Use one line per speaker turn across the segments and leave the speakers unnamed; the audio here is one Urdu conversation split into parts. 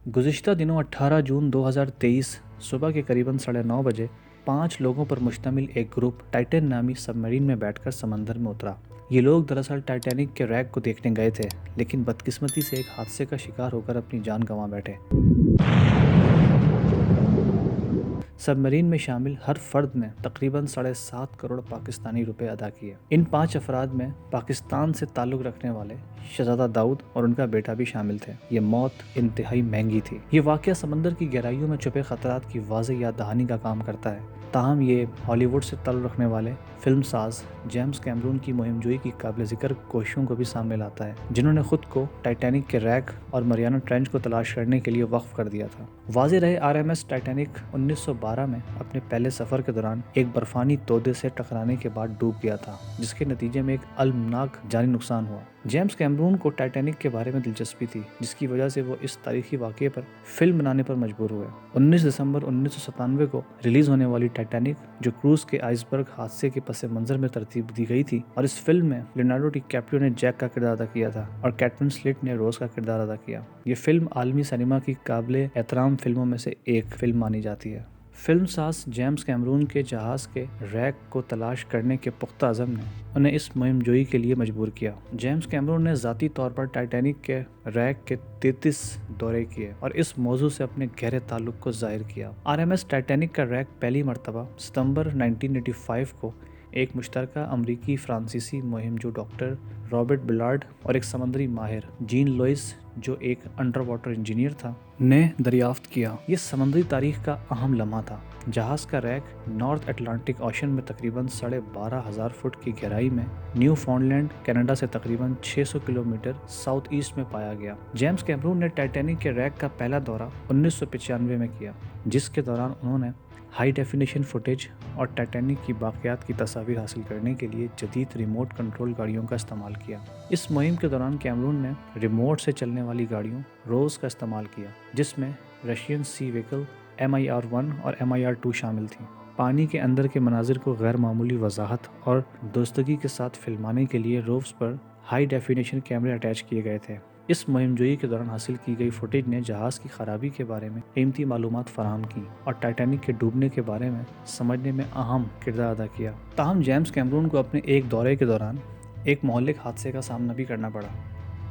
گزشتہ دنوں 18 جون 2023 صبح کے قریباً 9:30 بجے 5 لوگوں پر مشتمل ایک گروپ ٹائٹن نامی سب مرین میں بیٹھ کر سمندر میں اترا۔ یہ لوگ دراصل ٹائٹینک کے ریک کو دیکھنے گئے تھے، لیکن بدقسمتی سے ایک حادثے کا شکار ہو کر اپنی جان گنوا بیٹھے۔ سب مرین میں شامل ہر فرد نے تقریباً 7.5 کروڑ پاکستانی روپے ادا کیے۔ ان 5 افراد میں پاکستان سے تعلق رکھنے والے شہزادہ داؤد اور ان کا بیٹا بھی شامل تھے۔ یہ موت انتہائی مہنگی تھی۔ یہ واقعہ سمندر کی گہرائیوں میں چھپے خطرات کی واضح یاد دہانی کا کام کرتا ہے۔ تاہم یہ ہالی ووڈ سے تعلق رکھنے والے فلم ساز جیمز کیمرون کی مہم جوئی کی قابل ذکر کوششوں کو بھی سامنے لاتا ہے، جنہوں نے خود کو ٹائٹینک کے ریک اور مریانا ٹرینچ کو تلاش کرنے کے لیے وقف کر دیا تھا۔ واضح رہے RMS ٹائٹینک 1912 میں اپنے پہلے سفر کے دوران ایک برفانی تودے سے ٹکرانے کے بعد ڈوب گیا تھا، جس کے نتیجے میں ایک المناک جانی نقصان ہوا۔ جیمز کیمرون کو ٹائٹینک کے بارے میں دلچسپی تھی، جس کی وجہ سے وہ اس تاریخی واقعے پر فلم بنانے پر مجبور ہوئے۔ 19 دسمبر 1997 کو ریلیز ہونے والی ٹائٹینک، جو کروز کے آئس برگ حادثے کے پس منظر میں ترتیب دی گئی تھی، اور اس فلم میں لیونارڈو ڈی کیپریو نے جیک کا کردار ادا کیا تھا اور کیٹ ونسلیٹ نے روز کا کردار ادا کیا۔ یہ فلم عالمی سینما کی قابل احترام فلموں میں سے ایک فلم مانی جاتی ہے۔ فلم ساز جیمز کیمرون کے جہاز کے ریک کو تلاش کرنے کے پختہ عزم نے انہیں اس مہم جوئی کے لیے مجبور کیا۔ جیمز کیمرون نے ذاتی طور پر ٹائٹینک کے ریک کے 33 دورے کیے اور اس موضوع سے اپنے گہرے تعلق کو ظاہر کیا۔ RMS ٹائٹینک کا ریک پہلی مرتبہ ستمبر 1985 کو ایک مشترکہ امریکی فرانسیسی مہم جو ڈاکٹر رابرٹ بلارڈ اور ایک سمندری ماہر جین لوئس جو ایک انڈر واٹر انجینئر تھا نے دریافت کیا۔ یہ سمندری تاریخ کا اہم لمحہ تھا۔ جہاز کا ریک نارتھ اٹلانٹک اوشن میں تقریباً 12,500 فٹ کی گہرائی میں نیو فاؤنڈ لینڈ، کینیڈا سے تقریباً 600 کلومیٹر ساؤتھ ایسٹ میں پایا گیا۔ جیمز کیمرون نے ٹائٹینک کے ریک کا پہلا دورہ 1995 میں کیا، جس کے دوران انہوں نے ہائی ڈیفینیشن فوٹیج اور ٹائٹینک کی باقیات کی تصاویر حاصل کرنے کے لیے جدید ریموٹ کنٹرول گاڑیوں کا استعمال کیا۔ اس مہم کے دوران کیمرون نے ریموٹ سے چلنے والی گاڑیوں روز کا استعمال کیا، جس میں رشین سی وہیکل MIR-1 اور MIR-2 شامل تھیں۔ پانی کے اندر کے مناظر کو غیر معمولی وضاحت اور درستگی کے ساتھ فلمانے کے لیے رووز پر ہائی ڈیفینیشن کیمرے اٹیچ کیے گئے تھے۔ اس مہم جوئی کے دوران حاصل کی گئی فوٹیج نے جہاز کی خرابی کے بارے میں قیمتی معلومات فراہم کی اور ٹائٹینک کے ڈوبنے کے بارے میں سمجھنے میں اہم کردار ادا کیا۔ تاہم جیمز کیمرون کو اپنے ایک دورے کے دوران ایک مہلک حادثے کا سامنا بھی کرنا پڑا،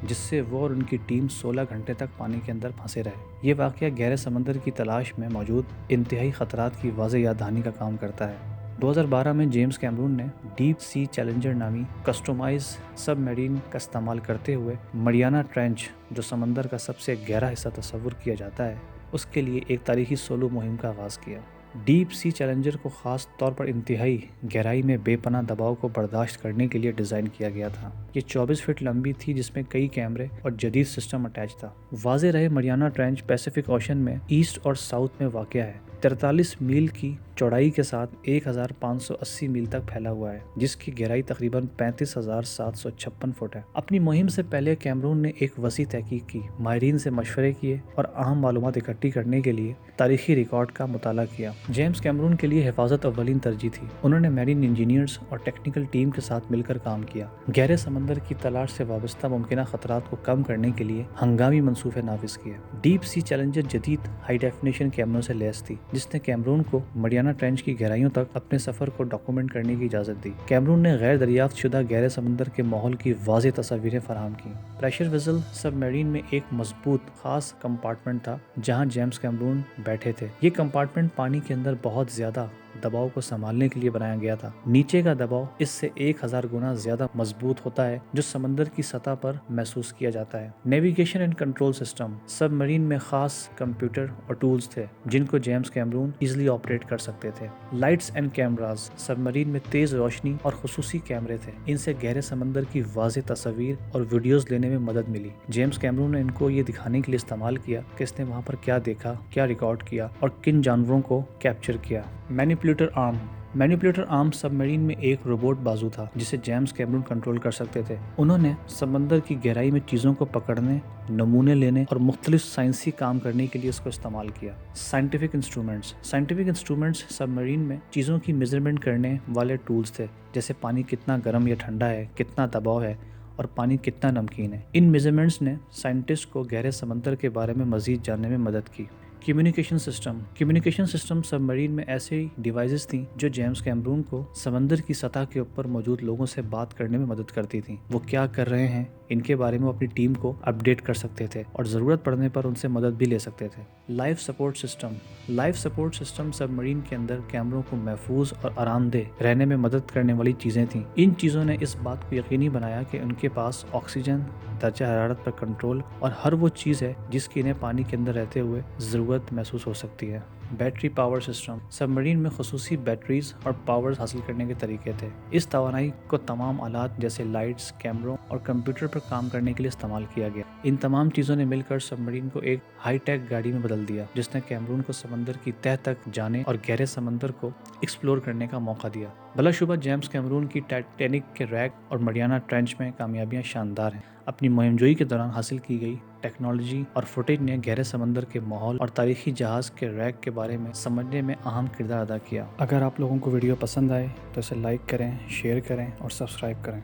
جس سے وہ اور ان کی ٹیم 16 گھنٹے تک پانی کے اندر پھنسے رہے۔ یہ واقعہ گہرے سمندر کی تلاش میں موجود انتہائی خطرات کی واضح یاد دہانی کا کام کرتا ہے۔ 2012 میں جیمز کیمرون نے ڈیپ سی چیلنجر نامی کسٹمائز سب میرین کا استعمال کرتے ہوئے مریانا ٹرینچ، جو سمندر کا سب سے گہرا حصہ تصور کیا جاتا ہے، اس کے لیے ایک تاریخی سولو مہم کا آغاز کیا۔ ڈیپ سی چیلنجر کو خاص طور پر انتہائی گہرائی میں بے پناہ دباؤ کو برداشت کرنے کے لیے ڈیزائن کیا گیا تھا۔ یہ 24 فٹ لمبی تھی، جس میں کئی کیمرے اور جدید سسٹم اٹیچ تھا۔ واضح رہے مریانا ٹرینچ پیسیفک اوشن میں ایسٹ اور ساؤتھ میں واقع ہے، 43 میل کی چوڑائی کے ساتھ 1580 میل تک پھیلا ہوا ہے، جس کی گہرائی تقریباً 35,756 فٹ ہے۔ اپنی مہم سے پہلے کیمرون نے ایک وسیع تحقیق کی، ماہرین سے مشورے کیے اور اہم معلومات اکٹھی کرنے کے لیے تاریخی ریکارڈ کا مطالعہ کیا۔ جیمز کیمرون کے لیے حفاظت اولین ترجیح تھی۔ انہوں نے میرین انجینئرز اور ٹیکنیکل ٹیم کے ساتھ مل کر کام کیا، گہرے سمندر کی تلاش سے وابستہ ممکنہ خطرات کو کم کرنے کے لیے ہنگامی منصوبے نافذ کیے۔ ڈیپ سی چیلنجر جدید ہائی ڈیفینیشن کیمروں سے لیس تھی، جس نے کیمرون کو مریانا ٹرینچ کی گہرائیوں تک اپنے سفر کو ڈاکومنٹ کرنے کی اجازت دی۔ کیمرون نے غیر دریافت شدہ گہرے سمندر کے ماحول کی واضح تصاویریں فراہم کیں۔ پریشر ویزل سب میرین میں ایک مضبوط خاص کمپارٹمنٹ تھا جہاں جیمز کیمرون بیٹھے تھے۔ یہ کمپارٹمنٹ پانی کے اندر بہت زیادہ دباؤ کو سنبھالنے کے لیے بنایا گیا تھا۔ نیچے کا دباؤ اس سے 1000 گنا زیادہ مضبوط ہوتا ہے، جو سمندر کی سطح پر محسوس کیا جاتا ہے۔ Navigation and control system sub Marine میں خاص کمپیوٹر اور ٹولز تھے جن کو جیمز کیمرون ایزلی آپریٹ کر سکتے تھے۔ Lights and cameras sub Marine میں تیز روشنی اور خصوصی کیمرے تھے، ان سے گہرے سمندر کی واضح تصاویر اور ویڈیوز لینے میں مدد ملی۔ جیمز کیمرون نے ان کو یہ دکھانے کے لیے استعمال کیا کہ اس نے وہاں پر کیا دیکھا، کیا ریکارڈ کیا اور کن جانوروں کو کیپچر کیا۔ مینیپولیٹر آرم مینیپولیٹر آرم سب مرین میں ایک روبوٹ بازو تھا جسے جیمز کیمرون کنٹرول کر سکتے تھے۔ انہوں نے سمندر کی گہرائی میں چیزوں کو پکڑنے، نمونے لینے اور مختلف سائنسی کام کرنے کے لیے اس کو استعمال کیا۔ سائنٹیفک انسٹرومنٹس سب مرین میں چیزوں کی میجرمنٹ کرنے والے ٹولز تھے، جیسے پانی کتنا گرم یا ٹھنڈا ہے، کتنا دباؤ ہے اور پانی کتنا نمکین ہے۔ ان میجرمنٹس نے سائنٹسٹ کو گہرے سمندر کے بارے میں مزید جاننے میں مدد کی۔ کمیونیکیشن سسٹم سب مرین میں ایسے ڈیوائسز تھیں جو جیمز کیمرون کو سمندر کی سطح کے اوپر موجود لوگوں سے بات کرنے میں مدد کرتی تھیں۔ وہ کیا کر رہے ہیں ان کے بارے میں وہ اپنی ٹیم کو اپڈیٹ کر سکتے تھے اور ضرورت پڑنے پر ان سے مدد بھی لے سکتے تھے۔ لائف سپورٹ سسٹم سب مرین کے اندر کیمروں کو محفوظ اور آرام دہ رہنے میں مدد کرنے والی چیزیں تھیں۔ ان چیزوں نے اس بات کو یقینی بنایا کہ ان کے پاس آکسیجن، درجہ حرارت پر کنٹرول اور ہر وہ چیز ہے جس کی انہیں پانی کے اندر رہتے ہوئے ضرورت محسوس ہو سکتی ہے۔ بیٹری پاور سسٹم سب مرین میں خصوصی بیٹریز اور پاور حاصل کرنے کے طریقے تھے۔ اس توانائی کو تمام آلات جیسے لائٹس، کیمروں اور کمپیوٹر پر کام کرنے کے لیے استعمال کیا گیا۔ ان تمام چیزوں نے مل کر سب مرین کو ایک ہائی ٹیک گاڑی میں بدل دیا جس نے کیمرون کو سمندر کی تہہ تک جانے اور گہرے سمندر کو ایکسپلور کرنے کا موقع دیا۔ بلا شبہ جیمز کیمرون کی ٹائٹینک کے ریک اور مریانا ٹرینچ میں کامیابیاں شاندار ہیں۔ اپنی مہم جوئی کے دوران حاصل کی گئی ٹیکنالوجی اور فوٹیج نے گہرے سمندر کے ماحول اور تاریخی جہاز کے ریک کے بارے میں سمجھنے میں اہم کردار ادا کیا۔ اگر آپ لوگوں کو ویڈیو پسند آئے تو اسے لائک کریں، شیئر کریں اور سبسکرائب کریں۔